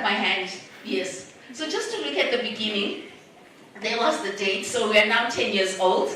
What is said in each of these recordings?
up my hand, yes. So just to look at the beginning, there was the date. So we are now 10 years old,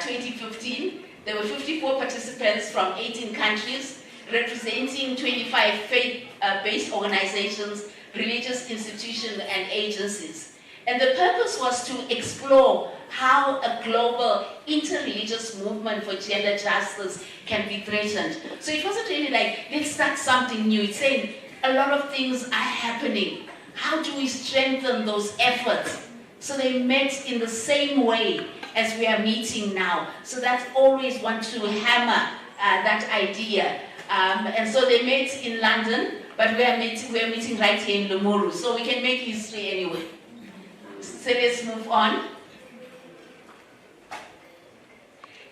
2015. There were 54 participants from 18 countries, representing 25 faith-based organizations, religious institutions, and agencies. And the purpose was to explore how a global interreligious movement for gender justice can be threatened. So it wasn't really like, let's start something new. It's saying a lot of things are happening. How do we strengthen those efforts? So they met in the same way as we are meeting now. So that's always want to hammer that idea. And so they met in London, but we are meeting right here in Limuru. So we can make history anyway. So let's move on.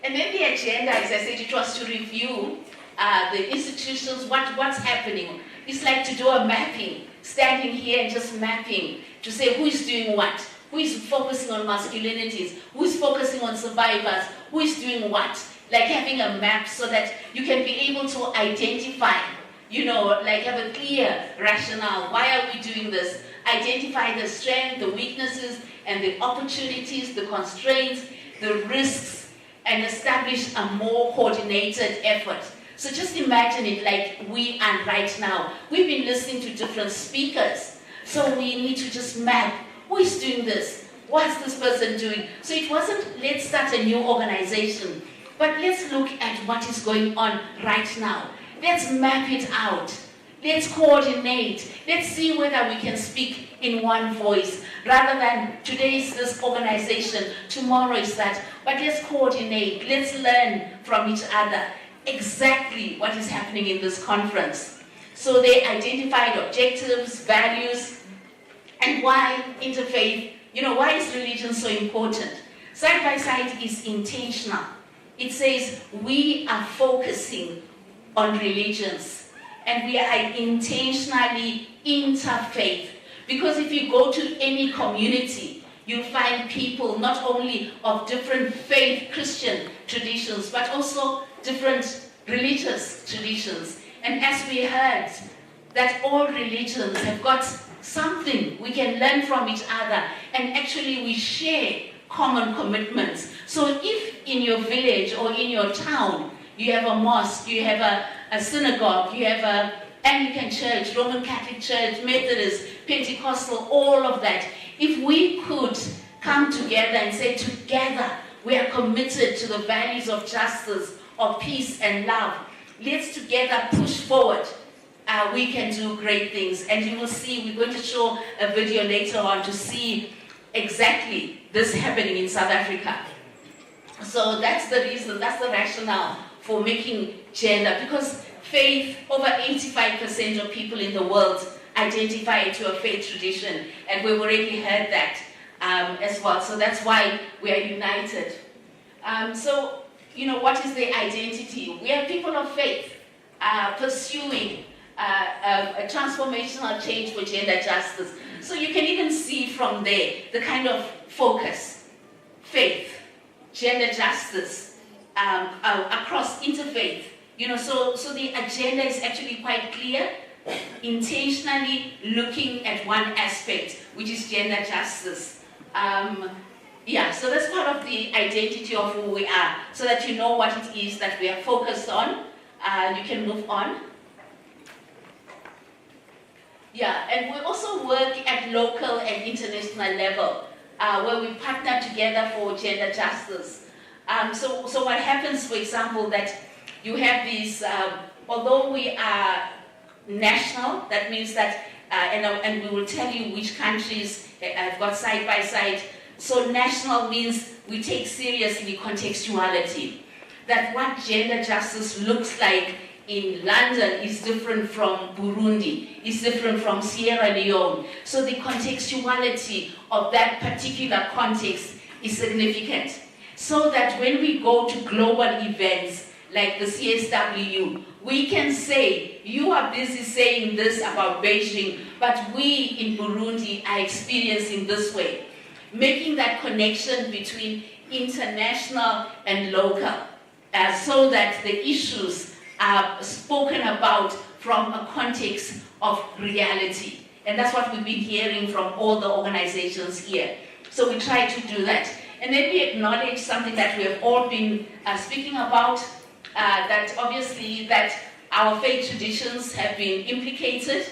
And then the agenda, as I said, it was to review the institutions, what's happening. It's like to do a mapping, standing here and just mapping to say who is doing what, who is focusing on masculinities, who is focusing on survivors, who is doing what. Like having a map so that you can be able to identify, like have a clear rationale. Why are we doing this? Identify the strength, the weaknesses, and the opportunities, the constraints, the risks, and establish a more coordinated effort. So just imagine it like we are right now. We've been listening to different speakers. So we need to just map, who is doing this? What's this person doing? So it wasn't, let's start a new organization, but let's look at what is going on right now. Let's map it out. Let's coordinate. Let's see whether we can speak in one voice, rather than today is this organization, tomorrow is that. But let's coordinate. Let's learn from each other exactly what is happening in this conference. So they identified objectives, values, and why interfaith, why is religion so important? Side by side is intentional. It says we are focusing on religions and we are intentionally interfaith. Because if you go to any community, you find people not only of different faith Christian traditions, but also different religious traditions. And as we heard, that all religions have got something we can learn from each other, and actually we share common commitments. So if in your village or in your town, you have a mosque, you have a synagogue, you have a Anglican church, Roman Catholic church, Methodist, Pentecostal, all of that, if we could come together and say together we are committed to the values of justice, of peace and love, let's together push forward, we can do great things. And you will see, we're going to show a video later on to see exactly this happening in South Africa. So that's the reason, that's the rationale for making gender, because faith, over 85% of people in the world identify to a faith tradition, and we've already heard that as well. So that's why we are united. So, what is the identity? We are people of faith pursuing a transformational change for gender justice. So you can even see from there the kind of focus, faith, gender justice, across interfaith. So the agenda is actually quite clear, intentionally looking at one aspect, which is gender justice. So that's part of the identity of who we are, so that you know what it is that we are focused on. You can move on. And we also work at local and international level, where we partner together for gender justice. So what happens, for example, that you have these, although we are national, that means that, and we will tell you which countries have got side by side. So national means we take seriously contextuality. That what gender justice looks like in London is different from Burundi, is different from Sierra Leone. So the contextuality of that particular context is significant. So that when we go to global events like the CSW, we can say, you are busy saying this about Beijing, but we in Burundi are experiencing this way. Making that connection between international and local, so that the issues are spoken about from a context of reality. And that's what we've been hearing from all the organizations here. So we try to do that. And then we acknowledge something that we have all been speaking about, that obviously that our faith traditions have been implicated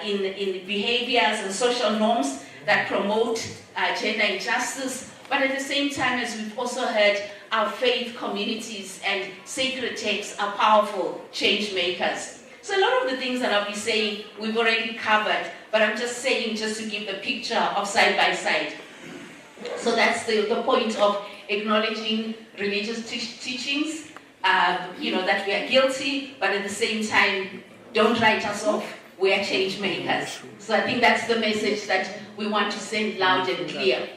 in behaviors and social norms that promote gender injustice. But at the same time, as we've also heard, our faith communities and sacred texts are powerful change makers. So a lot of the things that I'll be saying, we've already covered, but I'm just saying just to give the picture of side by side. So that's the point of acknowledging religious teachings, that we are guilty, but at the same time, don't write us off, we are change makers. So I think that's the message that we want to send loud and clear.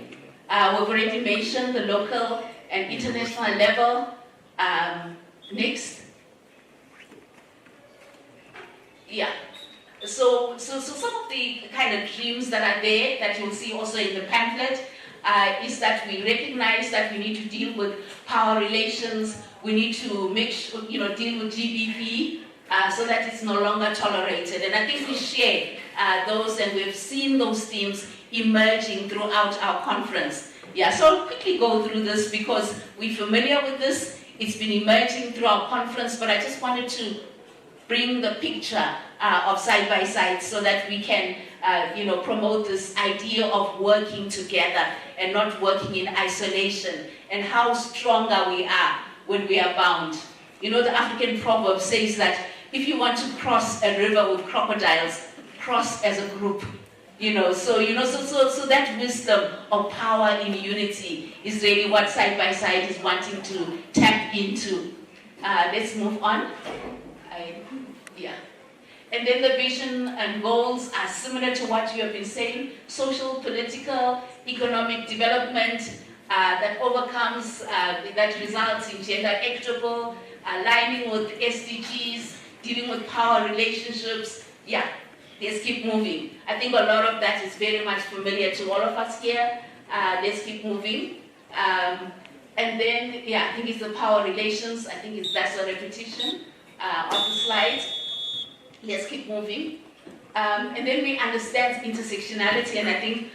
We've already mentioned the local and international level. Next. Yeah. So some of the kind of dreams that are there that you'll see also in the pamphlet is that we recognize that we need to deal with power relations. We need to make sure, deal with GBV so that it's no longer tolerated. And I think we share those, and we've seen those themes emerging throughout our conference. Yeah, so I'll quickly go through this because we're familiar with this. It's been emerging through our conference, but I just wanted to bring the picture of side by side so that we can, promote this idea of working together and not working in isolation, and how stronger we are when we are bound. The African proverb says that if you want to cross a river with crocodiles, cross as a group. So that wisdom of power in unity is really what side by side is wanting to tap into. Let's move on. And then the vision and goals are similar to what you have been saying: social, political, economic development that overcomes, that results in gender equitable, aligning with SDGs, dealing with power relationships. Yeah, let's keep moving. I think a lot of that is very much familiar to all of us here. Let's keep moving. And then, I think it's the power relations. I think that's a repetition of the slide. Let's keep moving. And then we understand intersectionality, and I think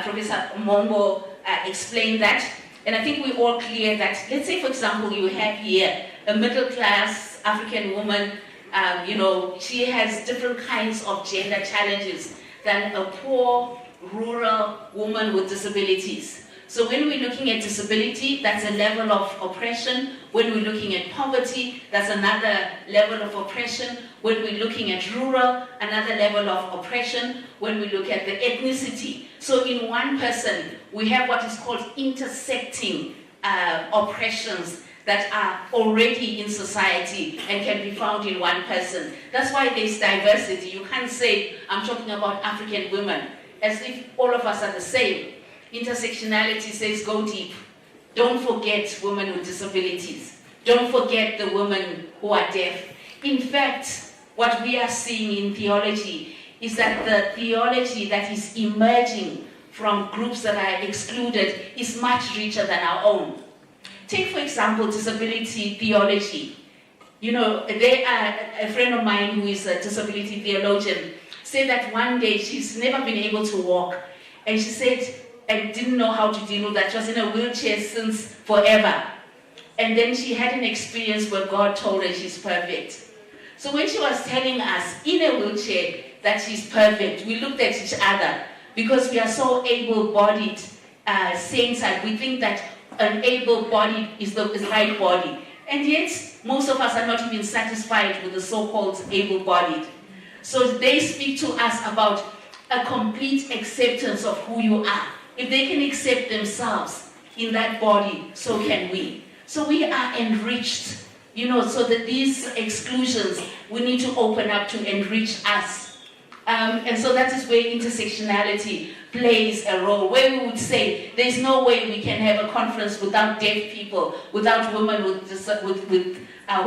Professor Mombo explained that. And I think we're all clear that, let's say, for example, you have here a middle-class African woman, she has different kinds of gender challenges than a poor, rural woman with disabilities. So when we're looking at disability, that's a level of oppression. When we're looking at poverty, that's another level of oppression. When we're looking at rural, another level of oppression. When we look at the ethnicity. So in one person, we have what is called intersecting oppressions that are already in society and can be found in one person. That's why there's diversity. You can't say, I'm talking about African women, as if all of us are the same. Intersectionality says go deep. Don't forget women with disabilities. Don't forget the women who are deaf. In fact, what we are seeing in theology is that the theology that is emerging from groups that are excluded is much richer than our own. Take, for example, disability theology. A friend of mine who is a disability theologian said that one day she's never been able to walk, and she said, and didn't know how to deal with that. She was in a wheelchair since forever. And then she had an experience where God told her she's perfect. So when she was telling us in a wheelchair that she's perfect, we looked at each other because we are so able-bodied saints, and we think that an able-bodied is the right body. And yet, most of us are not even satisfied with the so-called able-bodied. So they speak to us about a complete acceptance of who you are. If they can accept themselves in that body, so can we. So we are enriched, so that these exclusions, we need to open up to enrich us. And so that is where intersectionality plays a role, where we would say there's no way we can have a conference without deaf people, without women who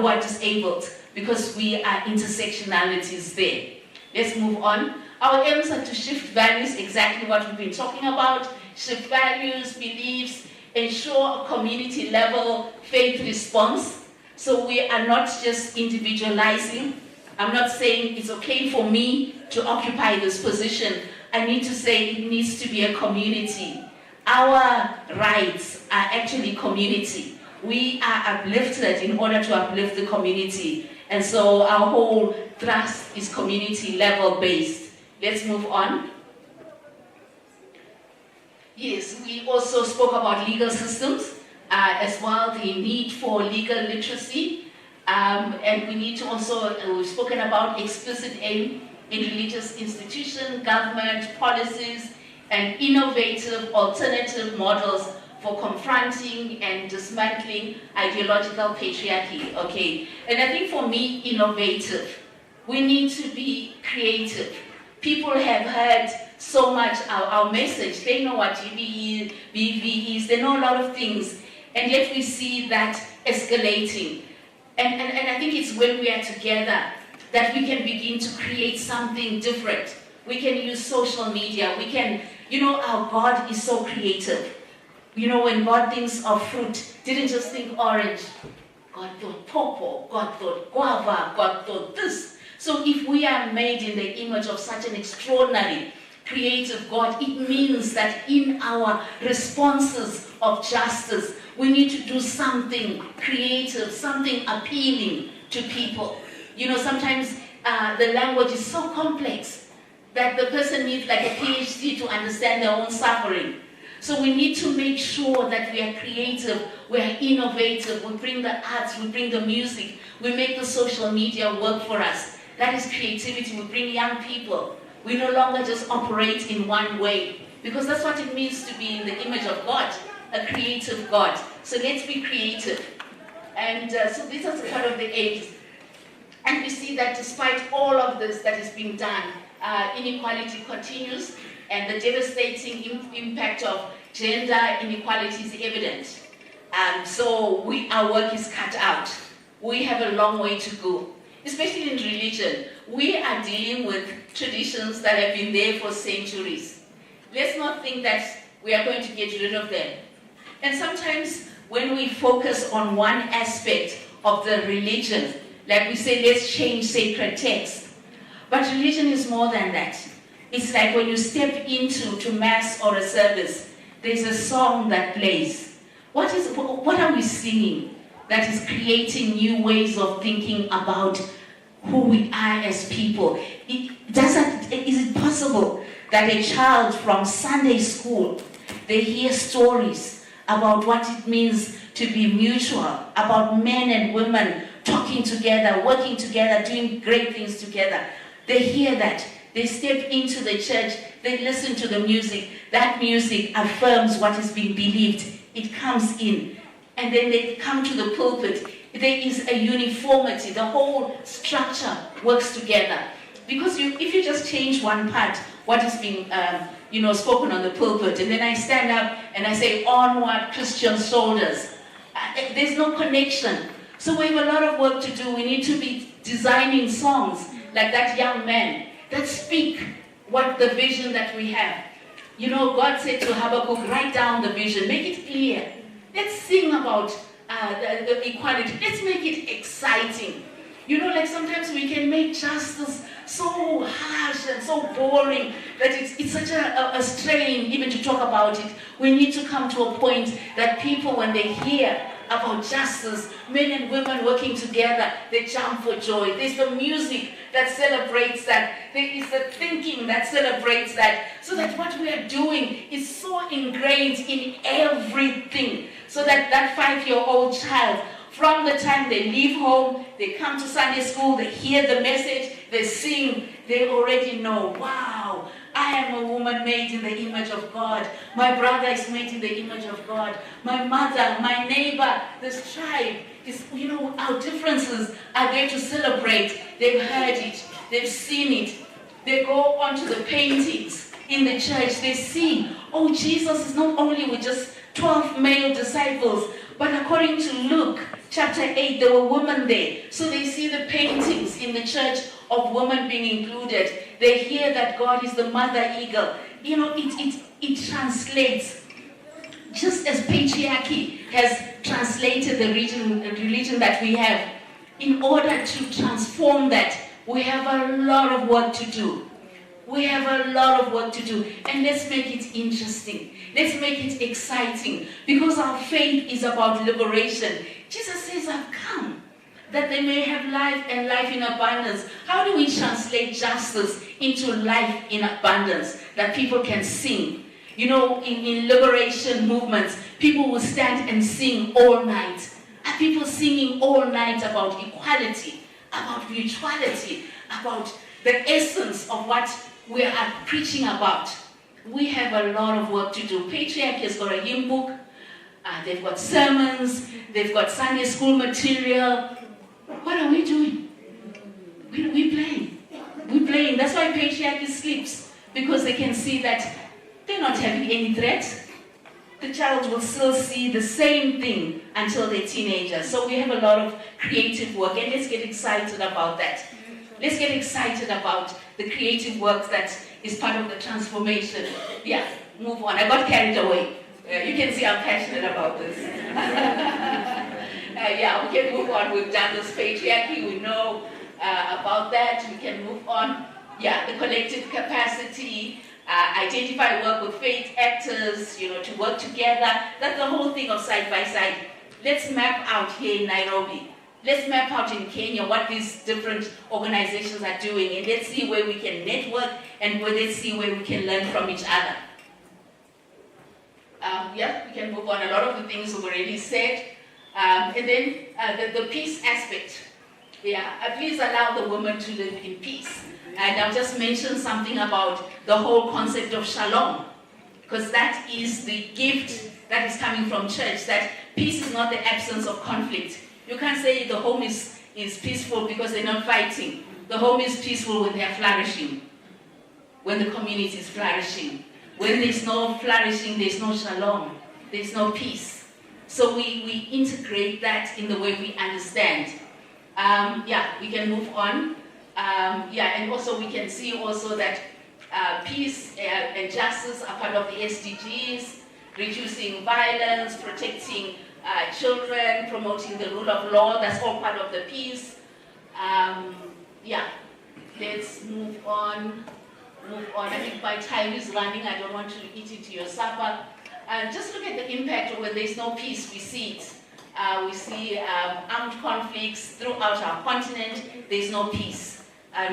are disabled, because we are intersectionalities there. Let's move on. Our aims are to shift values, exactly what we've been talking about, shift values, beliefs, ensure a community-level faith response. So we are not just individualizing I'm not saying it's okay for me to occupy this position. I need to say it needs to be a community. Our rights are actually community. We are uplifted in order to uplift the community. And so our whole thrust is community level based. Let's move on. Yes, we also spoke about legal systems as well, the need for legal literacy. And we need to also, we've spoken about explicit aim in religious institutions, government, policies, and innovative alternative models for confronting and dismantling ideological patriarchy, okay? And I think for me, innovative. We need to be creative. People have heard so much our message. They know what GBE, BV is, they know a lot of things. And yet we see that escalating. And I think it's when we are together that we can begin to create something different. We can use social media. We can, our God is so creative. When God thinks of fruit, didn't just think orange. God thought purple, God thought guava, God thought this. So if we are made in the image of such an extraordinary, creative God, it means that in our responses of justice, we need to do something creative, something appealing to people. Sometimes the language is so complex that the person needs like a PhD to understand their own suffering. So we need to make sure that we are creative, we are innovative, we bring the arts, we bring the music, we make the social media work for us. That is creativity. We bring young people. We no longer just operate in one way, because that's what it means to be in the image of God, a creative God. So let's be creative. And so these are part of the aims. And we see that despite all of this that is being done, inequality continues, and the devastating impact of gender inequality is evident. So our work is cut out. We have a long way to go, especially in religion. We are dealing with traditions that have been there for centuries. Let's not think that we are going to get rid of them. And sometimes when we focus on one aspect of the religion, like we say, let's change sacred text. But religion is more than that. It's like when you step into mass or a service, there's a song that plays. What are we singing that is creating new ways of thinking about who we are as people? Is it possible that a child from Sunday school, they hear stories about what it means to be mutual, about men and women talking together, working together, doing great things together? They hear that. They step into the church, they listen to the music. That music affirms what is being believed. It comes in. And then they come to the pulpit. There is a uniformity. The whole structure works together. Because if you just change one part, what is being spoken on the pulpit, and then I stand up and I say, onward Christian soldiers, there's no connection. So we have a lot of work to do. We need to be designing songs like that young man that speak what the vision that we have. God said to Habakkuk, write down the vision, make it clear. Let's sing about the equality. Let's make it exciting. Like sometimes we can make justice so harsh and so boring that it's such a strain even to talk about it. We need to come to a point that people, when they hear about justice, men and women working together, they jump for joy. There's the music that celebrates that. There is the thinking that celebrates that. So that what we are doing is so ingrained in everything. So that 5-year-old child, from the time they leave home, they come to Sunday school, they hear the message, they sing, they already know, wow, I am a woman made in the image of God. My brother is made in the image of God. My mother, my neighbor, this tribe is, our differences are there to celebrate. They've heard it. They've seen it. They go onto the paintings in the church. They see, oh, Jesus is not only with just 12 male disciples, but according to Luke chapter 8, there were women there. So they see the paintings in the church of women being included. They hear that God is the mother eagle. It translates. Just as patriarchy has translated the religion that we have, in order to transform that, We have a lot of work to do. We have a lot of work to do. And let's make it interesting. Let's make it exciting. Because our faith is about liberation. Jesus says, I've come that they may have life and life in abundance. How do we translate justice into life in abundance that people can sing? You know, in liberation movements, people will stand and sing all night. Are people singing all night about equality, about mutuality, about the essence of what we are preaching about? We have a lot of work to do. Patriarchy has got a hymn book, they've got sermons, they've got Sunday school material. What are we doing? We're playing. We're playing. That's why patriarchy sleeps, because they can see that they're not having any threat. The child will still see the same thing until they're teenagers. So we have a lot of creative work, and let's get excited about that. Let's get excited about the creative work that is part of the transformation. Yeah, move on. I got carried away. You can see I'm passionate about this. Yeah, we can move on. We've done this patriarchy. We know about that. We can move on. Yeah, the collective capacity. Identify work with faith actors, you know, to work together. That's the whole thing of side by side. Let's map out here in Nairobi. Let's map out in Kenya what these different organizations are doing, and let's see where we can network, and let's see where we can learn from each other. Yeah, we can move on. A lot of the things we've already said. And then the peace aspect. Yeah, please allow the woman to live in peace. And I'll just mention something about the whole concept of shalom, because that is the gift that is coming from church, that peace is not the absence of conflict. You can't say the home is peaceful because they're not fighting. The home is peaceful when they're flourishing, when the community is flourishing. When there's no flourishing, there's no shalom, there's no peace. So we integrate that in the way we understand. Yeah, we can move on. Yeah, and also we can see also that peace and justice are part of the SDGs, reducing violence, protecting children, promoting the rule of law. That's all part of the peace. Yeah, let's move on. I think my time is running. I don't want to eat into your supper. Just look at the impact when there's no peace. We see it. We see armed conflicts throughout our continent. There's no peace.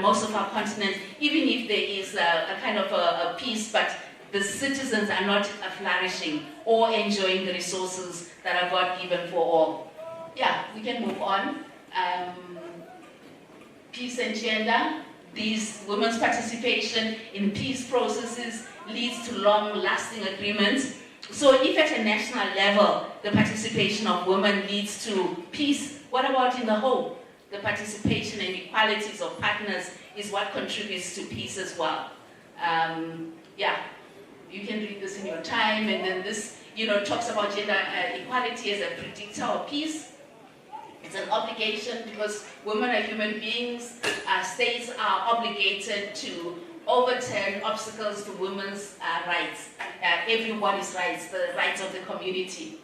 Most of our continent, even if there is a kind of a peace, but the citizens are not flourishing or enjoying the resources that are God given for all. Yeah, we can move on. Peace and gender. These women's participation in peace processes leads to long-lasting agreements. So if at a national level, the participation of women leads to peace, what about in the home? The participation and equalities of partners is what contributes to peace as well. Yeah, you can read this in your time, and then this, talks about gender equality as a predictor of peace. It's an obligation because women are human beings. States are obligated to overturn obstacles to women's rights, everybody's rights, the rights of the community.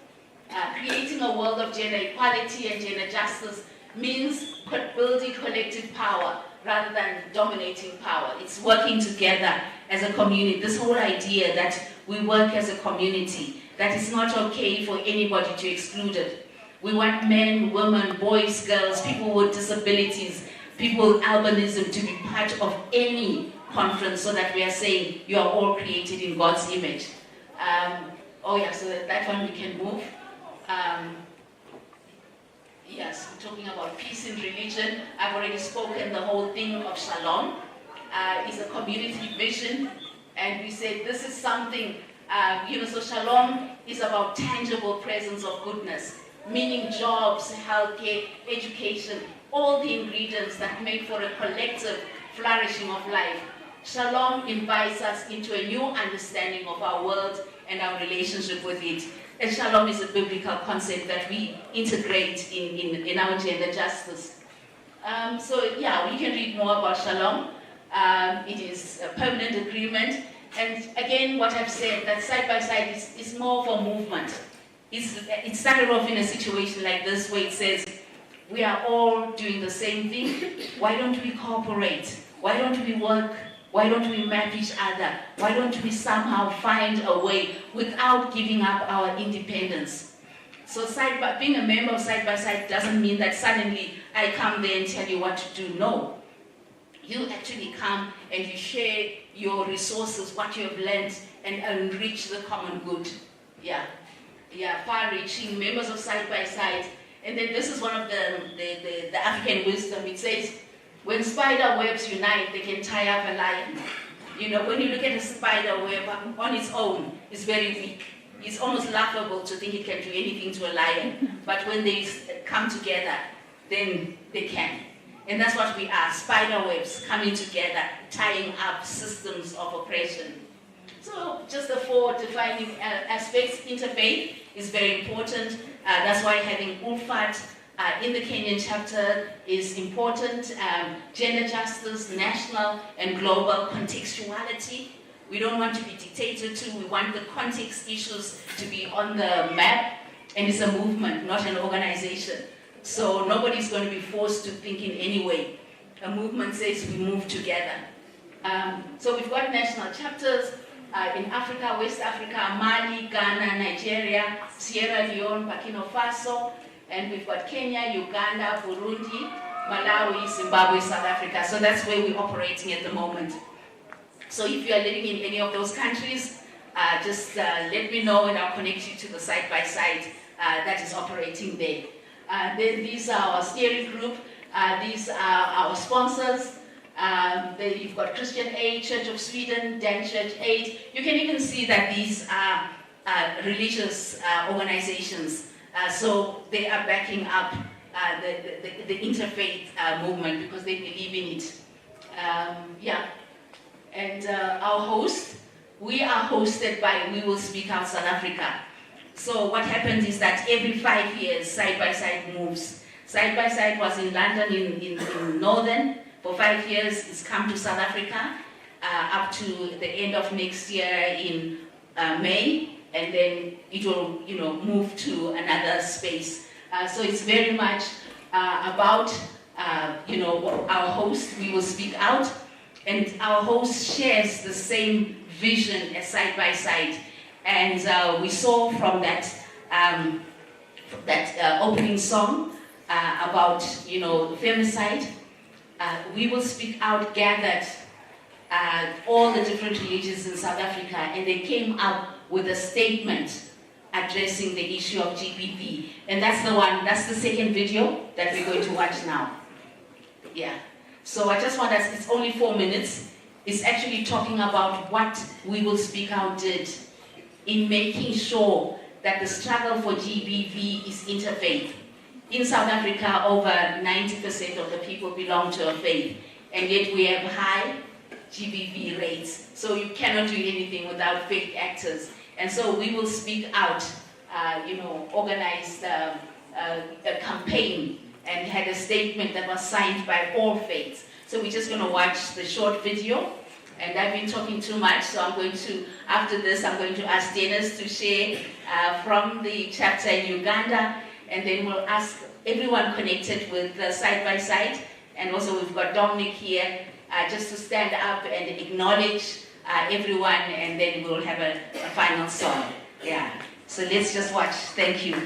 Creating a world of gender equality and gender justice means building collective power rather than dominating power. It's working together as a community. This whole idea that we work as a community, that it's not okay for anybody to exclude it. We want men, women, boys, girls, people with disabilities, people with albinism to be part of any conference, so that we are saying you are all created in God's image. Oh yeah, so that one we can move. Yes, we're talking about peace in religion. I've already spoken. The whole thing of shalom is a community vision, and we said this is something, so shalom is about tangible presence of goodness, meaning jobs, healthcare, education, all the ingredients that make for a collective flourishing of life. Shalom invites us into a new understanding of our world and our relationship with it. And shalom is a biblical concept that we integrate in our gender justice. So yeah, we can read more about shalom. It is a permanent agreement. And again, what I've said, that side by side is more for movement. It started off in a situation like this where it says, We are all doing the same thing. Why don't we cooperate? Why don't we work? Why don't we map each other? Why don't we somehow find a way without giving up our independence? So being a member of Side by Side doesn't mean that suddenly I come there and tell you what to do. No. You actually come and you share your resources, what you have learned, and enrich the common good. Yeah, far-reaching members of Side by Side. And then this is one of the African wisdom. It says, when spider webs unite, they can tie up a lion. You know, when you look at a spider web on its own, it's very weak. It's almost laughable to think it can do anything to a lion. But when they come together, then they can. And that's what we are, spider webs coming together, tying up systems of oppression. So just the four defining aspects. Interfaith is very important. That's why having ULFAT in the Kenyan chapter is important. Gender justice, national and global contextuality. We don't want to be dictated to. We want the context issues to be on the map. And it's a movement, not an organization. So nobody's going to be forced to think in any way. A movement says we move together. So we've got national chapters in Africa, West Africa, Mali, Ghana, Nigeria, Sierra Leone, Burkina Faso, and we've got Kenya, Uganda, Burundi, Malawi, Zimbabwe, South Africa. So that's where we're operating at the moment. So if you are living in any of those countries, just let me know and I'll connect you to the Side by Side that is operating there. Then these are our steering group. These are our sponsors. Then you've got Christian Aid, Church of Sweden, Dan Church Aid. You can even see that these are religious organizations. So they are backing up the interfaith movement because they believe in it. And our host, we are hosted by We Will Speak Out South Africa. So what happens is that every 5 years, Side by Side moves. Side by Side was in London in Northern for 5 years. It's come to South Africa up to the end of next year in May, and then it will, move to another space. So it's very much about, our host. We will speak out, and our host shares the same vision as Side by Side. And we saw from that opening song about, the femicide. We Will Speak Out gathered all the different religions in South Africa, and they came up with a statement addressing the issue of GBV. And that's the second video that we're going to watch now. Yeah. So I just want us, it's only 4 minutes. It's actually talking about what We Will Speak Out did in making sure that the struggle for GBV is interfaith. In South Africa, over 90% of the people belong to a faith, and yet we have high GBV rates. So you cannot do anything without faith actors. And so We Will Speak Out, organized a campaign and had a statement that was signed by all faiths. So we're just going to watch the short video. And I've been talking too much, so after this, I'm going to ask Dennis to share from the chapter in Uganda, and then we'll ask everyone connected with Side by Side, and also we've got Dominic here, just to stand up and acknowledge everyone, and then we'll have a final song. Yeah, so let's just watch. Thank you.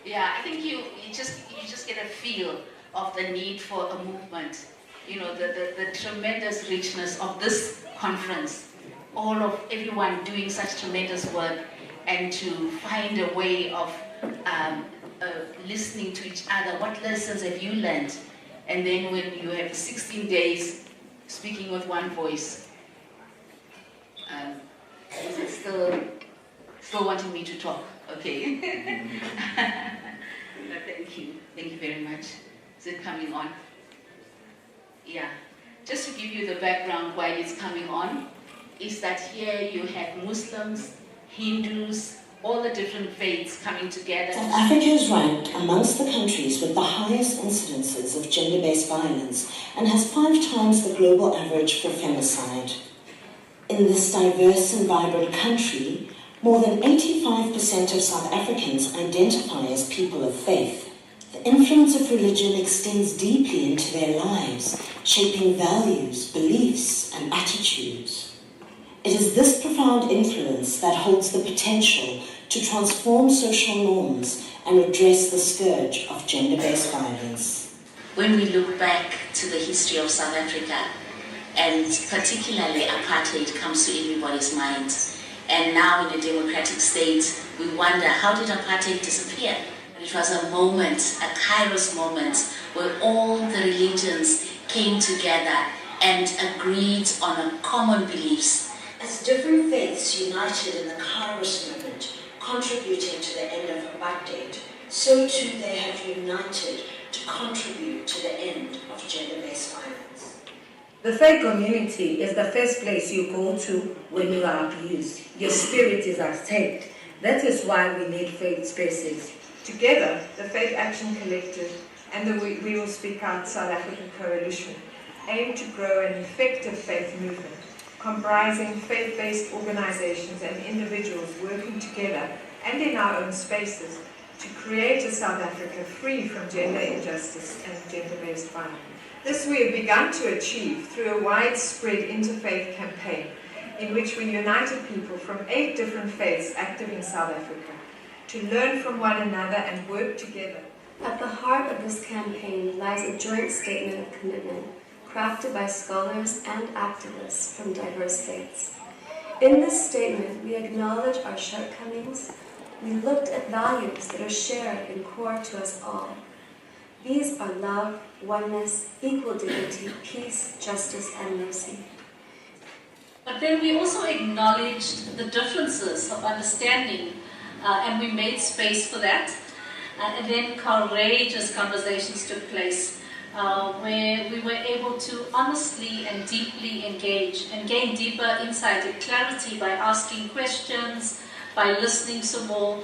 Yeah, I think you just get a feel of the need for a movement. The tremendous richness of this conference, all of everyone doing such tremendous work, and to find a way of listening to each other. What lessons have you learned? And then when you have 16 days speaking with one voice, is it still wanting me to talk? Okay. Thank you. Thank you very much. Is it coming on? Yeah, just to give you the background why it's coming on, is that here you have Muslims, Hindus, all the different faiths coming together. South Africa is ranked amongst the countries with the highest incidences of gender-based violence and has 5 times the global average for femicide. In this diverse and vibrant country, more than 85% of South Africans identify as people of faith. The influence of religion extends deeply into their lives, shaping values, beliefs, and attitudes. It is this profound influence that holds the potential to transform social norms and address the scourge of gender-based violence. When we look back to the history of South Africa, and particularly apartheid comes to everybody's mind, and now in a democratic state, we wonder, how did apartheid disappear? It was a moment, a Kairos moment, where all the religions came together and agreed on common beliefs. As different faiths united in the Kairos movement, contributing to the end of apartheid, so too they have united to contribute to the end of gender-based violence. The faith community is the first place you go to when you are abused. Your spirit is at stake. That is why we need faith spaces. Together, the Faith Action Collective and the We Will Speak Out South African Coalition aim to grow an effective faith movement, comprising faith-based organizations and individuals working together and in our own spaces to create a South Africa free from gender injustice and gender-based violence. This we have begun to achieve through a widespread interfaith campaign in which we united people from 8 different faiths active in South Africa to learn from one another and work together. At the heart of this campaign lies a joint statement of commitment crafted by scholars and activists from diverse faiths. In this statement, we acknowledge our shortcomings. We looked at values that are shared and core to us all. These are love, oneness, equal dignity, peace, justice, and mercy. But then we also acknowledged the differences of understanding, and we made space for that. And then courageous conversations took place where we were able to honestly and deeply engage and gain deeper insight and clarity by asking questions, by listening some more.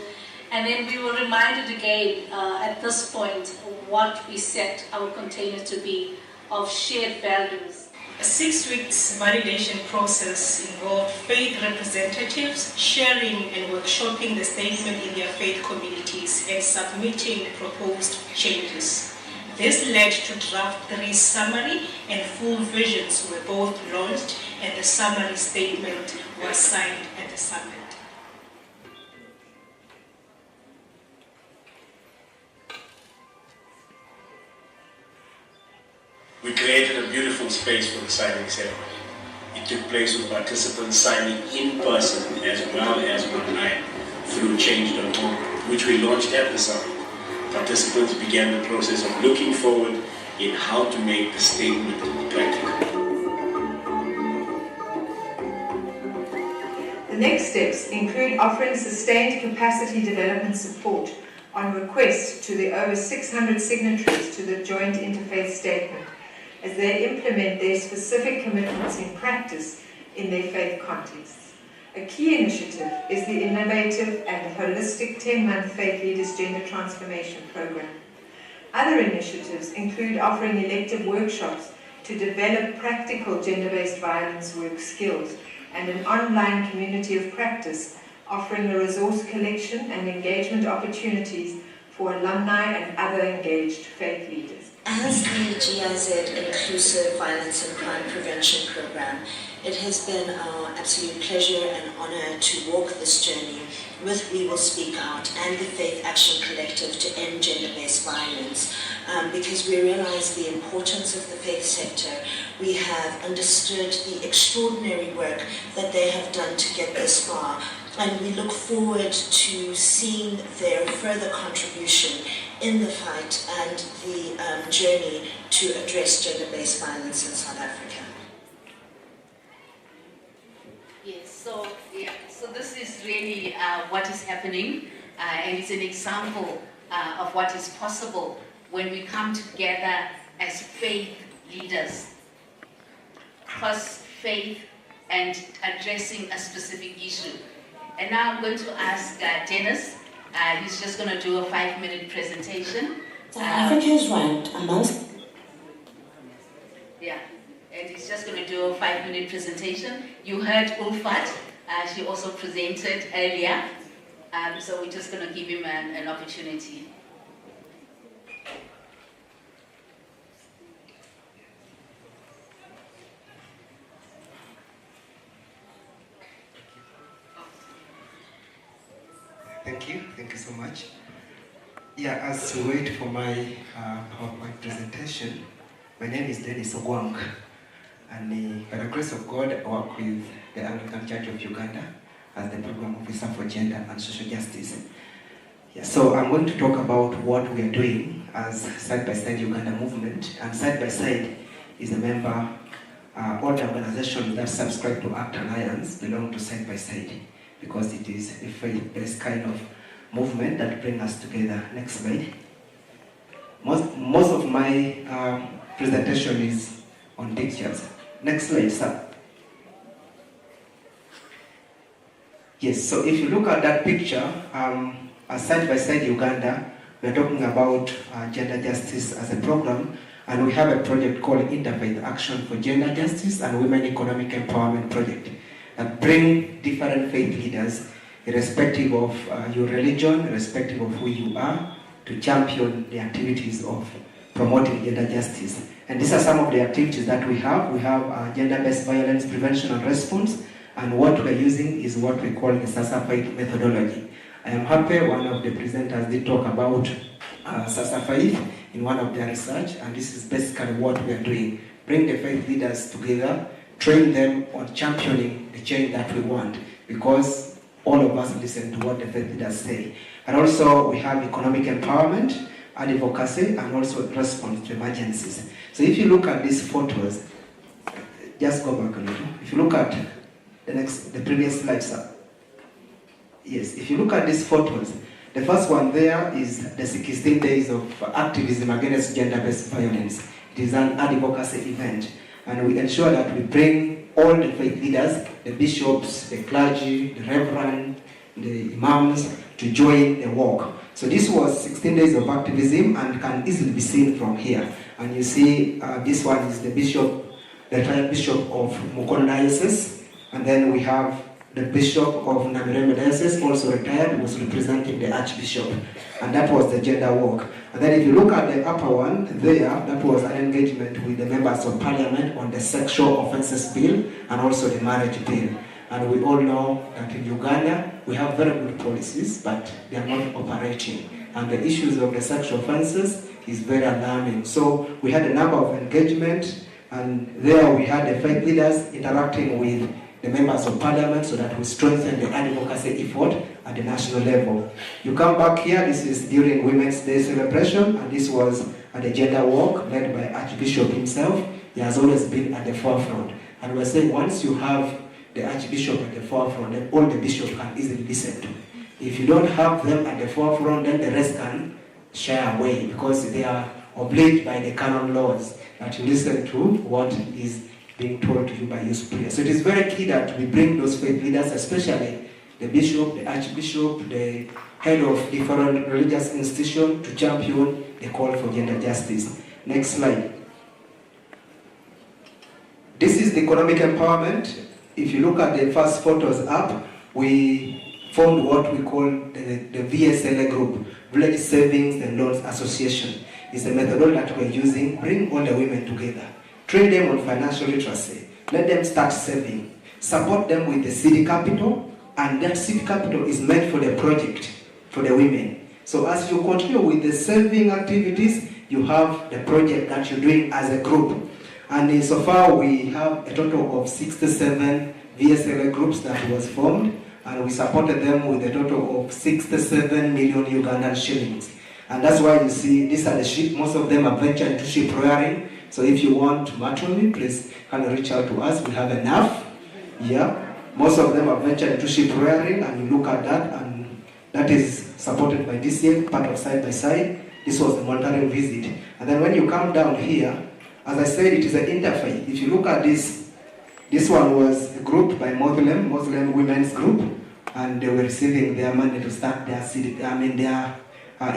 And then we were reminded again at this point what we set our container to be, of shared values. A 6-week validation process involved faith representatives sharing and workshopping the statement in their faith communities and submitting proposed changes. This led to draft 3 summary and full visions were both launched, and the summary statement was signed at the summit. We created a beautiful space for the signing ceremony. It took place with participants signing in person as well as online through Change.org, which we launched at the summit. Participants began the process of looking forward in how to make the statement practical. The next steps include offering sustained capacity development support on request to the over 600 signatories to the joint interfaith statement as they implement their specific commitments in practice in their faith contexts. A key initiative is the innovative and holistic 10-month Faith Leaders Gender Transformation Program. Other initiatives include offering elective workshops to develop practical gender-based violence work skills and an online community of practice offering a resource collection and engagement opportunities for alumni and other engaged faith leaders. As the GIZ Inclusive Violence and Crime Prevention Program, it has been our absolute pleasure and honor to walk this journey with We Will Speak Out and the Faith Action Collective to end gender-based violence, because we realize the importance of the faith sector. We have understood the extraordinary work that they have done to get this far, and we look forward to seeing their further contribution in the fight and the journey to address gender-based violence in South Africa. Yes, so this is really what is happening, and it's an example of what is possible when we come together as faith leaders, cross-faith, and addressing a specific issue. And now I'm going to ask Dennis. He's just going to do a 5-minute presentation. South Africa is ranked amongst... Yeah, and he's just going to do a 5-minute presentation. You heard Ulfat. She also presented earlier. So we're just going to give him an opportunity. Thank you so much. Yeah, as we wait for my PowerPoint presentation, my name is Dennis Ogwang, and by the grace of God, I work with the Anglican Church of Uganda as the Program Officer for Gender and Social Justice. Yeah, so I'm going to talk about what we are doing as Side by Side Uganda movement, and Side by Side is a member, all the organizations that subscribe to ACT Alliance belong to Side by Side, because it is a faith-based kind of movement that brings us together. Next slide. Most of my presentation is on pictures. Next slide, sir. Yes, so if you look at that picture, as Side by Side Uganda, we're talking about gender justice as a program, and we have a project called Interfaith Action for Gender Justice and Women Economic Empowerment Project that bring different faith leaders, irrespective of your religion, irrespective of who you are, to champion the activities of promoting gender justice. And these are some of the activities that we have. We have gender-based violence prevention and response, and what we're using is what we call the SASA Faith methodology. I am happy one of the presenters did talk about SASA Faith in one of their research, and this is basically what we are doing. Bring the faith leaders together, train them on championing the change that we want, because all of us listen to what the faith leaders say. And also we have economic empowerment, advocacy, and also response to emergencies. So if you look at these photos, just go back a little. If you look at the previous slide, sir. Yes, if you look at these photos, the first one there is the 16 days of activism against gender-based violence. It is an advocacy event, and we ensure that we bring all the faith leaders, the bishops, the clergy, the reverend, the imams, to join the walk. So this was 16 days of activism and can easily be seen from here. And you see this one is the bishop, the retired bishop of Mukono Diocese, and then we have the bishop of Namirembe Diocese, also retired, was representing the archbishop, and that was the gender walk. And then if you look at the upper one there, that was an engagement with the members of parliament on the sexual offences bill and also the marriage bill. And we all know that in Uganda we have very good policies, but they are not operating. And the issues of the sexual offences is very alarming. So we had a number of engagement, and there we had the faith leaders interacting with the members of parliament so that we strengthen the advocacy effort at the national level. You come back here, this is during Women's Day celebration, and this was at the gender walk led by Archbishop himself. He has always been at the forefront. And we're saying once you have the Archbishop at the forefront, then all the bishops can easily listen to. If you don't have them at the forefront, then the rest can shy away, because they are obliged by the canon laws that you listen to what is being told to you by your superior. So it is very key that we bring those faith leaders, especially the bishop, the archbishop, the head of different religious institutions, to champion the call for gender justice. Next slide. This is the economic empowerment. If you look at the first photos up, we formed what we call the VSLA group, Village Savings and Loans Association. It's a methodology that we're using, bring all the women together, train them on financial literacy, let them start saving, support them with the seed capital, and that seed capital is meant for the project, for the women. So as you continue with the saving activities, you have the project that you're doing as a group. And so far we have a total of 67 VSLA groups that was formed, and we supported them with a total of 67 million Ugandan shillings. And that's why you see these are the sheep. Most of them are ventured into sheep rearing. So if you want matrimony, please can reach out to us. We have enough. Yeah. Most of them are ventured into sheep rearing, and you look at that, and that is supported by DCF, part of Side by Side. This was a monitoring visit. And then when you come down here, As I said, it is an interfaith. If you look at this one was a group by Muslim women's group, and they were receiving their money to start their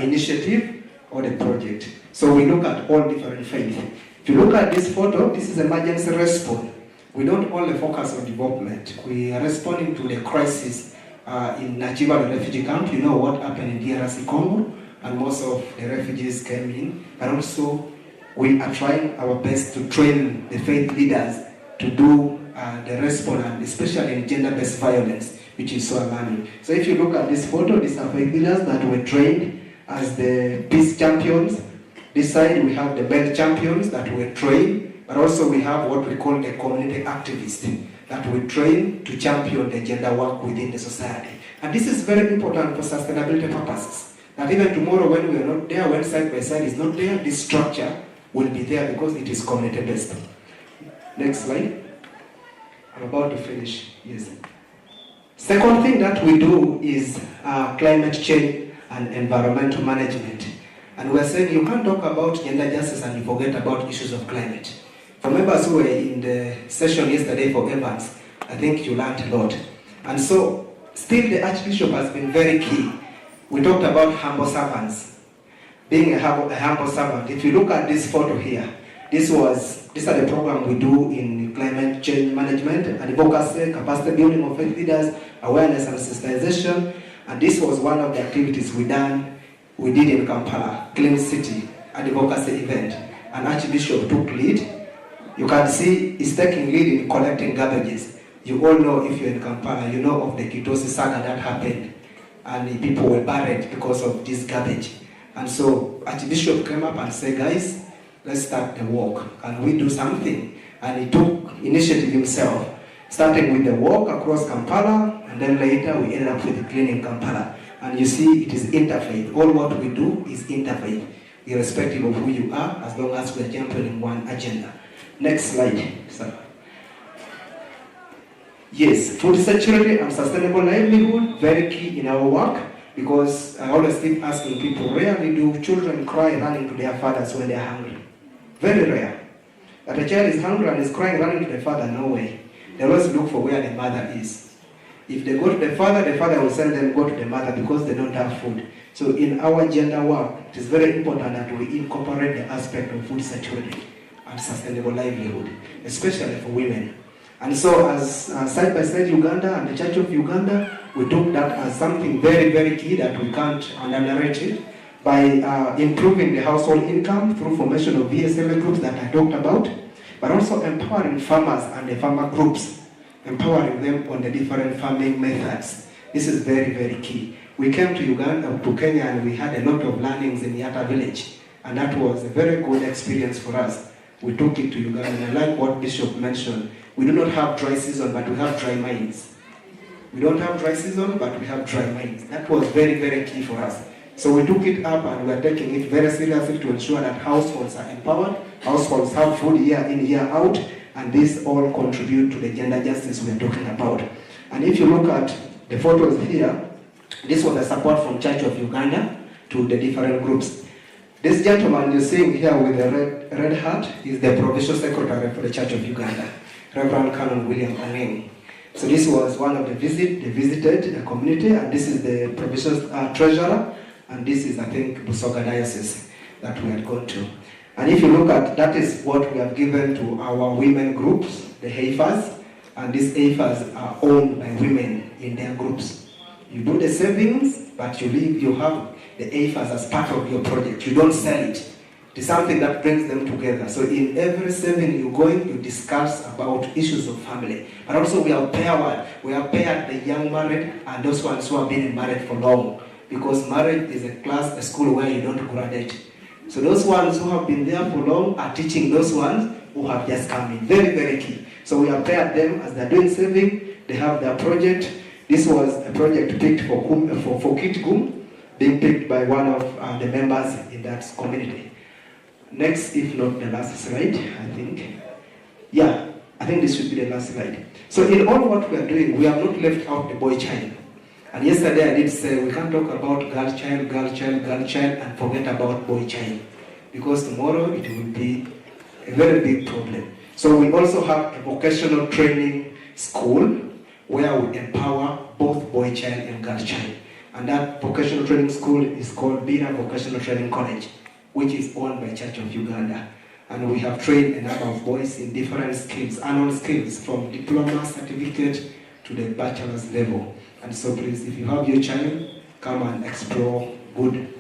initiative or the project. So we look at all different faiths. If you look at this photo, this is emergency response. We don't only focus on development. We are responding to the crisis in Nachiva, the refugee camp. You know what happened in DRC Congo, and most of the refugees came in. But also, we are trying our best to train the faith leaders to do the response, and especially in gender-based violence, which is so alarming. So if you look at this photo, these are faith leaders that were trained as the peace champions. This side we have the belt champions that were trained, but also we have what we call the community activists that we train to champion the gender work within the society. And this is very important for sustainability purposes. That even tomorrow when we are not there, when side by side is not there, this structure will be there because it is community based. Next slide. I'm about to finish. Yes. Second thing that we do is climate change and environmental management. And we're saying you can't talk about gender justice and you forget about issues of climate. For members who were in the session yesterday for Evans, I think you learned a lot. And so, still the Archbishop has been very key. We talked about humble servants. Being a humble servant. If you look at this photo here, these are the program we do in climate change management, advocacy, capacity building of faith leaders, awareness and sensitization. And this was one of the activities we did in Kampala, Clean City advocacy event. And Archbishop took lead. You can see he's taking lead in collecting garbages. You all know, if you're in Kampala, you know of the Kitosi saga that happened. And people were buried because of this garbage. And so Archbishop came up and said, guys, let's start the walk. Can we do something? And he took initiative himself, starting with the walk across Kampala, and then later we ended up with the cleaning Kampala. And you see, it is interfaith. All what we do is interfaith, irrespective of who you are, as long as we are championing one agenda. Next slide. Sir. Yes, food security and sustainable livelihood, very key in our work, because I always keep asking people, rarely do children cry running to their fathers when they are hungry. Very rare. That a child is hungry and is crying running to the father, no way. They always look for where the mother is. If they go to the father will send them go to the mother because they don't have food. So in our gender work, it is very important that we incorporate the aspect of food security and sustainable livelihood, especially for women. And so as Side by Side Uganda and the Church of Uganda, we took that as something very, very key that we can't underrate it by improving the household income through formation of VSLA groups that I talked about, but also empowering farmers and the farmer groups, empowering them on the different farming methods. This is very, very key. We came to Uganda, to Kenya, and we had a lot of learnings in Yatta village, and that was a very good experience for us. We took it to Uganda, and I like what Bishop mentioned. We do not have dry season, but we have dry mines. We don't have dry season, but we have dry mines. That was very, very key for us. So we took it up and we are taking it very seriously to ensure that households are empowered, households have food year in, year out, and this all contribute to the gender justice we are talking about. And if you look at the photos here, this was the support from Church of Uganda to the different groups. This gentleman you're seeing here with the red hat is the Provincial Secretary for the Church of Uganda, Reverend Canon William Aneng. So this was one of the they visited the community, and this is the Provincial Treasurer, and this is, I think, Busoga Diocese that we had gone to. And if you look at, that is what we have given to our women groups, the HEIFAs, and these HEIFAs are owned by women in their groups. You do the savings, but you have the HEIFAs as part of your project. You don't sell it. It is something that brings them together. So in every saving you go in, you discuss about issues of family. But also we are paired. We are paired the young married and those ones who have been married for long. Because marriage is a school where you don't graduate. So those ones who have been there for long are teaching those ones who have just come in. Very, very key. So we have paired them as they're doing saving. They have their project. This was a project picked for Kitgum, being picked by one of the members in that community. Next, if not the last slide, I think. Yeah, I think this should be the last slide. So in all what we are doing, we have not left out the boy child. And yesterday I did say we can't talk about girl child, and forget about boy child. Because tomorrow it will be a very big problem. So we also have a vocational training school where we empower both boy child and girl child. And that vocational training school is called Bira Vocational Training College, which is owned by Church of Uganda. And we have trained a number of boys in different skills, annual skills, from diploma, certificate to the bachelor's level. And so please, if you have your child, come and explore good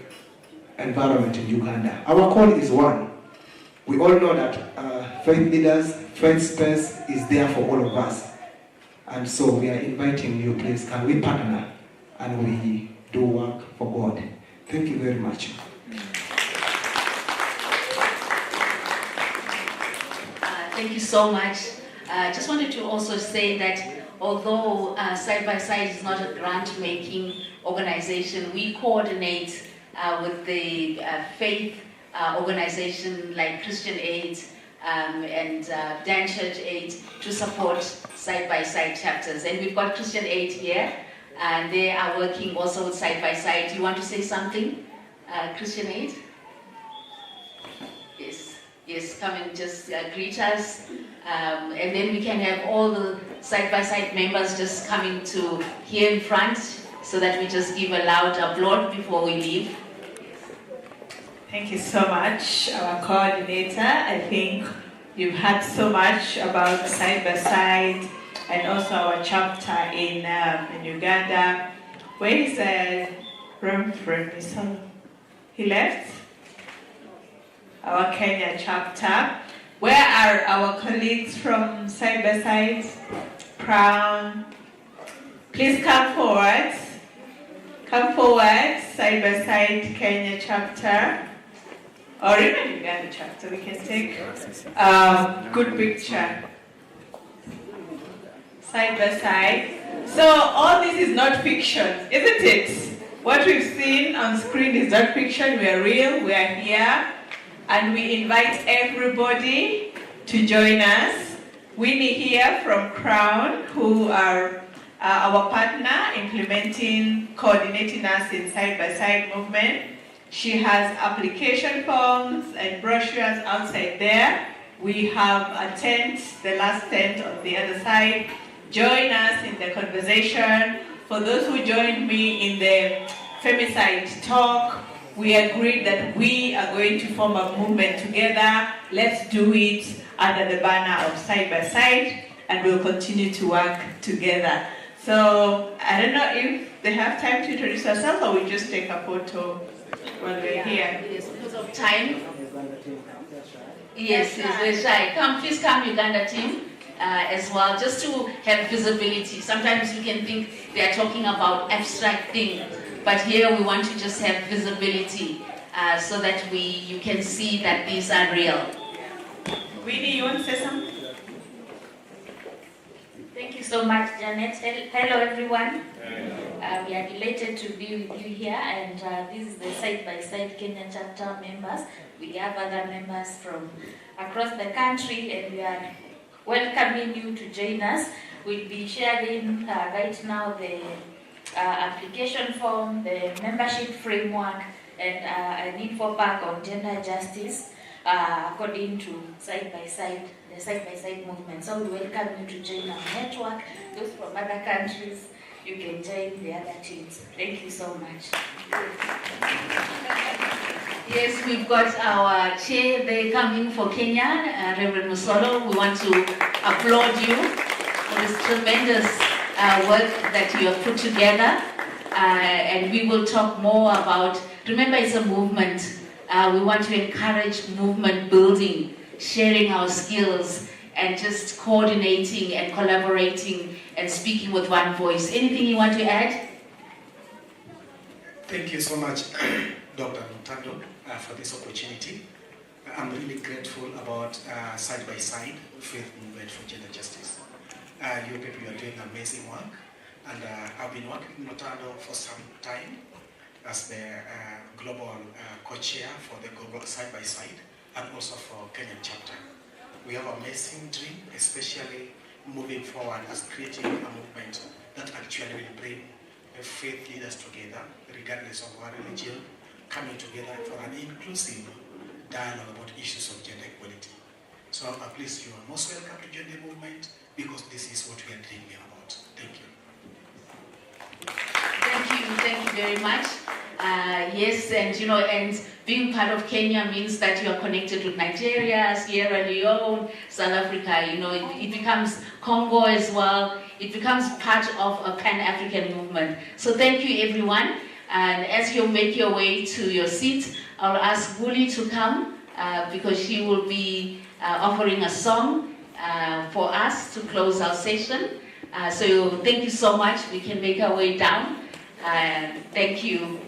environment in Uganda. Our call is one. We all know that faith leaders, faith space is there for all of us. And so we are inviting you, please, can we partner and we do work for God. Thank you very much. Thank you so much. Just wanted to also say that although Side by Side is not a grant-making organization, we coordinate with the faith organization like Christian Aid and Dan Church Aid to support Side by Side chapters. And we've got Christian Aid here, and they are working also with Side by Side. Do you want to say something, Christian Aid? Yes, come and just greet us. And then we can have all the side-by-side members just coming to here in front so that we just give a loud applaud before we leave. Thank you so much, our coordinator. I think you've heard so much about side-by-side and also our chapter in Uganda. Where is Reverend Misolo? He left? Our Kenya chapter. Where are our colleagues from Side by Side? Crown. Please come forward. Come forward, Side by Side Kenya chapter. Or even Uganda chapter. We can take good picture. Side by Side. So all this is not fiction, isn't it? What we've seen on screen is not fiction. We are real. We are here. And we invite everybody to join us. Winnie here from Crown, who are our partner implementing, coordinating us in side-by-side movement. She has application forms and brochures outside there. We have a tent, the last tent on the other side. Join us in the conversation. For those who joined me in the Femicide talk, we agreed that we are going to form a movement together. Let's do it under the banner of Side by Side, and we'll continue to work together. So I don't know if they have time to introduce ourselves, or we just take a photo while we're here. Yes, because of time. Yes, we're shy. Please come, Uganda team, as well, just to have visibility. Sometimes we can think they are talking about abstract things. But here we want to just have visibility so that you can see that these are real. Winnie, you want to say something? Thank you so much, Janet. Hello, everyone. We are delighted to be with you here, and this is the Side by Side Kenya chapter members. We have other members from across the country, and we are welcoming you to join us. We'll be sharing right now the application form, the membership framework, and an info pack on gender justice according to Side by Side, the Side by Side movement. So we welcome you to join our network. Those from other countries, you can join the other teams. Thank you so much. Yes, we've got our chair there coming for Kenya, Reverend Misolo. We want to applaud you for this tremendous work that you have put together, and we will talk more about, remember it's a movement. We want to encourage movement building, sharing our skills, and just coordinating and collaborating and speaking with one voice. Anything you want to add? Thank you so much, Dr. Mutando, for this opportunity. I'm really grateful about Side by Side, Faith Movement for Gender Justice. You people are doing amazing work, and I've been working with Mutando for some time as the global co-chair for the global Side by Side and also for Kenyan chapter. We have an amazing dream, especially moving forward as creating a movement that actually will bring faith leaders together, regardless of our religion, coming together for an inclusive dialogue about issues of gender equality. So please, you are most welcome to join the movement because this is what we are dreaming about. Thank you. Thank you very much. Yes, and and being part of Kenya means that you are connected with Nigeria, Sierra Leone, South Africa. It becomes Congo as well. It becomes part of a Pan-African movement. So thank you, everyone. And as you make your way to your seat, I'll ask Wuli to come because she will be offering a song for us to close our session. So thank you so much. We can make our way down. Thank you.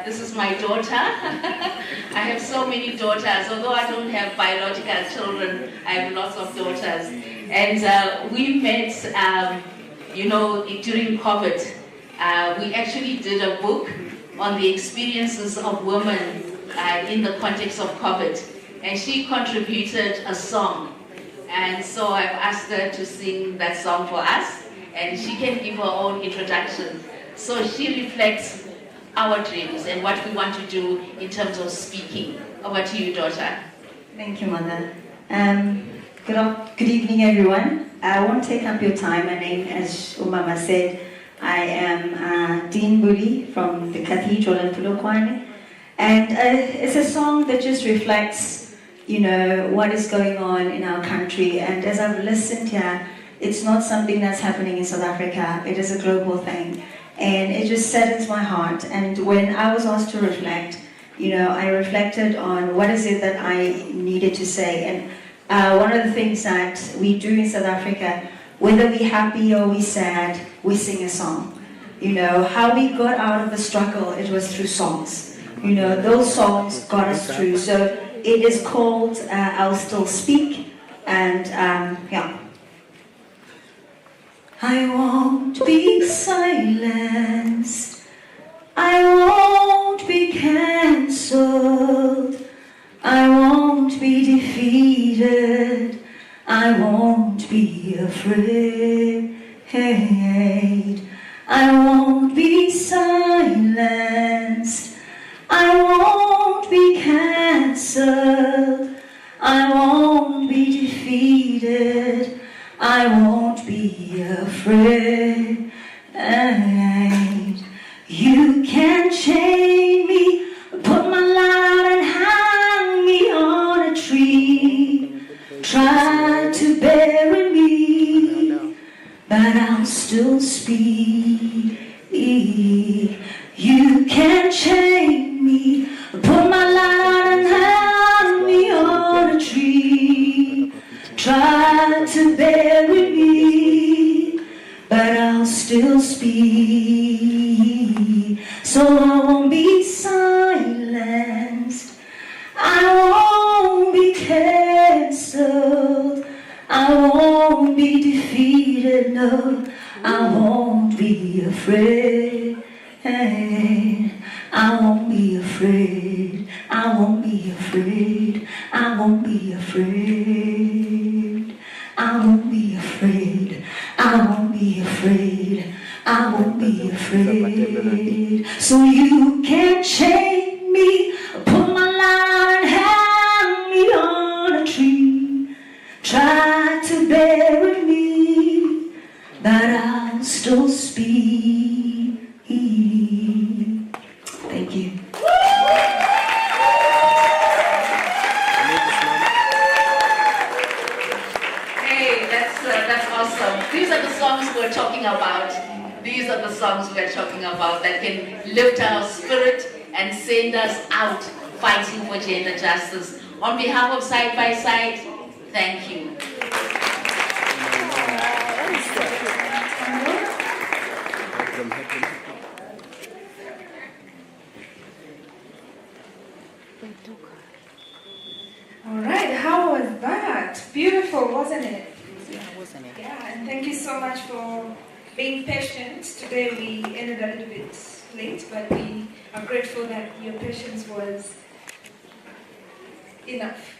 This is my daughter. I have so many daughters. Although I don't have biological children, I have lots of daughters. And we met, during COVID. We actually did a book on the experiences of women in the context of COVID. And she contributed a song. And so I've asked her to sing that song for us. And she can give her own introduction. So she reflects our dreams and what we want to do in terms of speaking. Over to you, daughter. Thank you, Mother. Good evening, everyone. I won't take up your time. My name, as Umama said, I am Dean Buri from the Cathedral in Polokwane. And it's a song that just reflects, what is going on in our country. And as I've listened here, it's not something that's happening in South Africa. It is a global thing. And it just saddens my heart. And when I was asked to reflect, I reflected on what is it that I needed to say. And one of the things that we do in South Africa, whether we're happy or we're sad, we sing a song. How we got out of the struggle, it was through songs. Those songs got us through. So it is called I'll Still Speak. And yeah. I won't be silenced. I won't be cancelled. I won't be defeated. I won't be afraid. I won't be silenced. I won't be cancelled. I won't be defeated. I won't be afraid. You can chain me, put my light and hang me on a tree. Try to bury me, but I'll still speak. You can chain me, put my light and hang me on a tree. Try to bury me, but I'll still speak. So I won't be silenced. I won't be cancelled. I won't be defeated. No, I won't be afraid. I won't be afraid. I won't be afraid. I won't be afraid. I won't be afraid. I won't be afraid. I won't be afraid. So you can chain me, put my light and hang me on a tree. Try to bury me, but I'll still speak. Thank you. Hey, that's awesome. These are the songs we're talking about. These are the songs we're talking about that can lift our spirit and send us out fighting for gender justice. On behalf of Side by Side, thank you. All right, how was that? Beautiful, wasn't it? Yeah, and thank you so much for being patient. Today we ended a little bit late, but we are grateful that your patience was enough.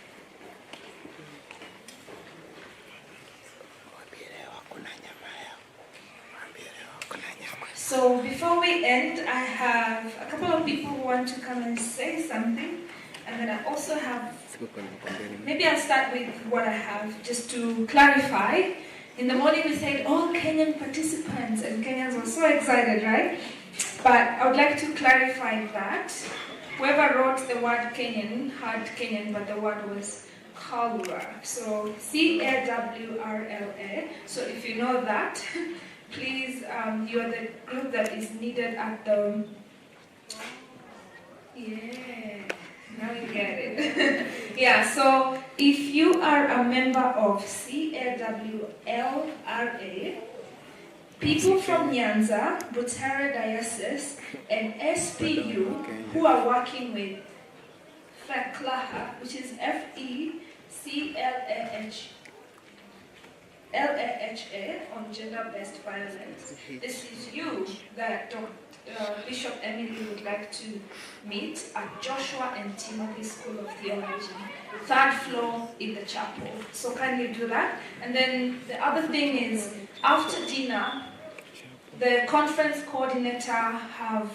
So before we end, I have a couple of people who want to come and say something. And then I also have, maybe I'll start with what I have, just to clarify. In the morning we said all Kenyan participants, and Kenyans were so excited, right? But I would like to clarify that. Whoever wrote the word Kenyan had Kenyan, but the word was Kawura. So C-A-W-R-L-A. So if you know that, please, you are the group that is needed at the... Yeah, now you get it. Yeah, so if you are a member of C-A-W-L-R-A, people from Nyanza, Butere Diocese, and SPU who are working with FECLAHA, which is F-E-C-L-A-H-A on gender-based violence. This is you that Bishop Emily would like to meet at Joshua and Timothy School of Theology, 3rd floor in the chapel. So kindly do that. And then the other thing is, after dinner, the conference coordinator have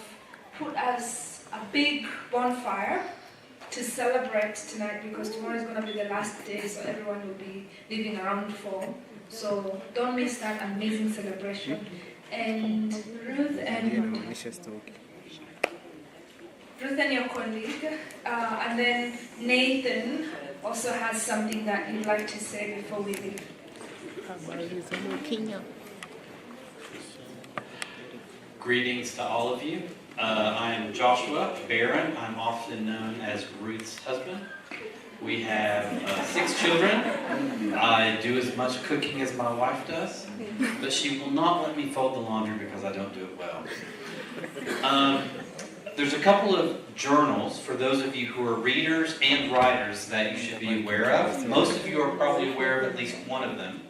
put us a big bonfire to celebrate tonight, because tomorrow is going to be the last day, so everyone will be leaving around 4. So don't miss that amazing celebration. And Ruth and your colleague, and then Nathan also has something that he'd like to say before we leave. Greetings to all of you. I am Joshua Barron. I'm often known as Ruth's husband. We have 6 children. I do as much cooking as my wife does, but she will not let me fold the laundry because I don't do it well. There's a couple of journals for those of you who are readers and writers that you should be aware of. Most of you are probably aware of at least one of them.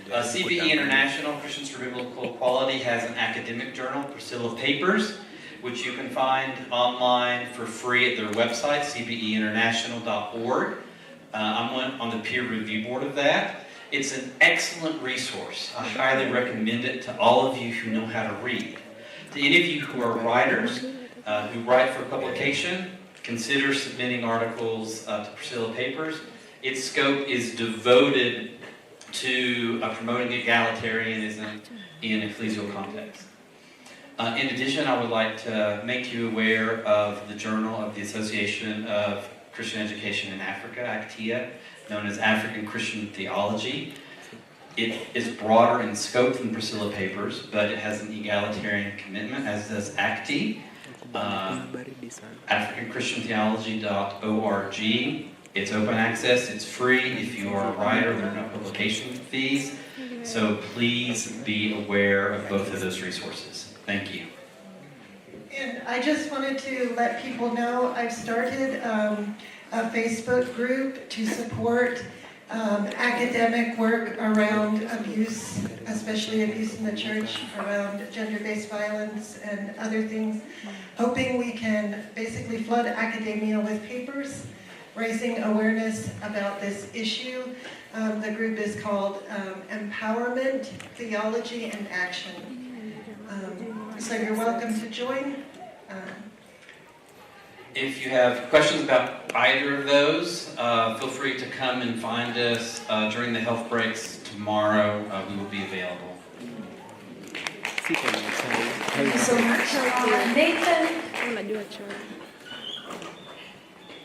CBE International, Christians for Biblical Equality, has an academic journal, Priscilla Papers, which you can find online for free at their website, cbeinternational.org. I'm on the peer review board of that. It's an excellent resource. I highly recommend it to all of you who know how to read. To any of you who are writers, who write for publication, consider submitting articles to Priscilla Papers. Its scope is devoted to promoting egalitarianism in ecclesial context. In addition, I would like to make you aware of the Journal of the Association of Christian Education in Africa, ACTEA, known as African Christian Theology. It is broader in scope than Priscilla Papers, but it has an egalitarian commitment, as does ACTE. AfricanChristianTheology.org. It's open access, it's free. If you are a writer, there are no publication fees. So please be aware of both of those resources. Thank you. And I just wanted to let people know I've started a Facebook group to support academic work around abuse, especially abuse in the church, around gender-based violence and other things, hoping we can basically flood academia with papers, raising awareness about this issue. The group is called Empowerment, Theology, and Action. So you're welcome to join. If you have questions about either of those, feel free to come and find us during the health breaks tomorrow. We will be available. Thank you so much. Nathan.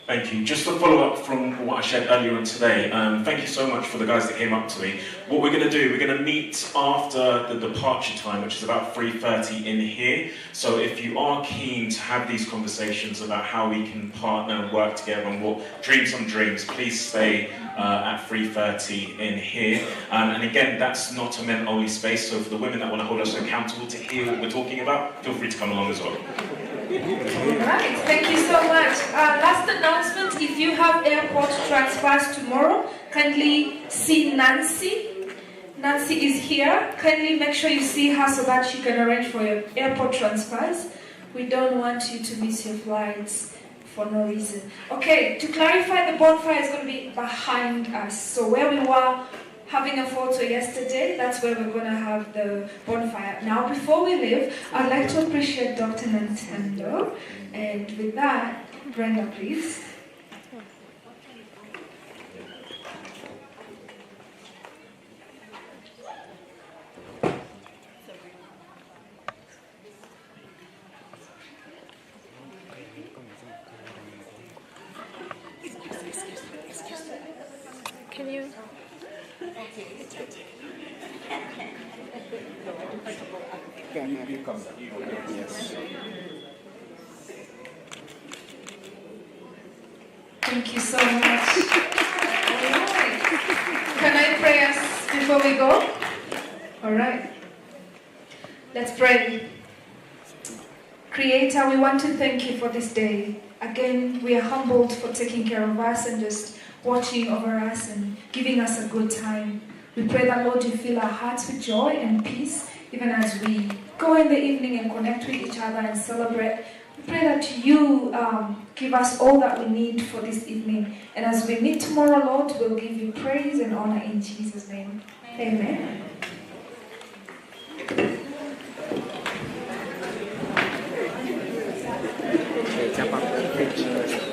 Thank you. Just to follow up from what I shared earlier on today, thank you so much for the guys that came up to me. What we're going to do, we're going to meet after the departure time, which is about 3:30 in here. So if you are keen to have these conversations about how we can partner and work together and what dream some dreams, please stay at 3:30 in here. And again, that's not a men-only space, so for the women that want to hold us accountable to hear what we're talking about, feel free to come along as well. Alright, thank you so much. Last announcement, if you have airport transfers tomorrow, kindly see Nancy. Nancy is here. Kindly make sure you see her so that she can arrange for your airport transfers. We don't want you to miss your flights for no reason. Okay, to clarify, the bonfire is going to be behind us. So where we were having a photo yesterday. That's where we're going to have the bonfire. Now, before we leave, I'd like to appreciate Dr. Nintendo. And with that, Brenda, please. Can you? Yes. Thank you so much. Can I pray us before we go? All right. Let's pray. Creator, we want to thank you for this day. Again, we are humbled for taking care of us and just watching over us and giving us a good time. We pray that, Lord, you fill our hearts with joy and peace, even as we go in the evening and connect with each other and celebrate. We pray that you give us all that we need for this evening. And as we meet tomorrow, Lord, we'll give you praise and honor in Jesus' name. Amen. Okay,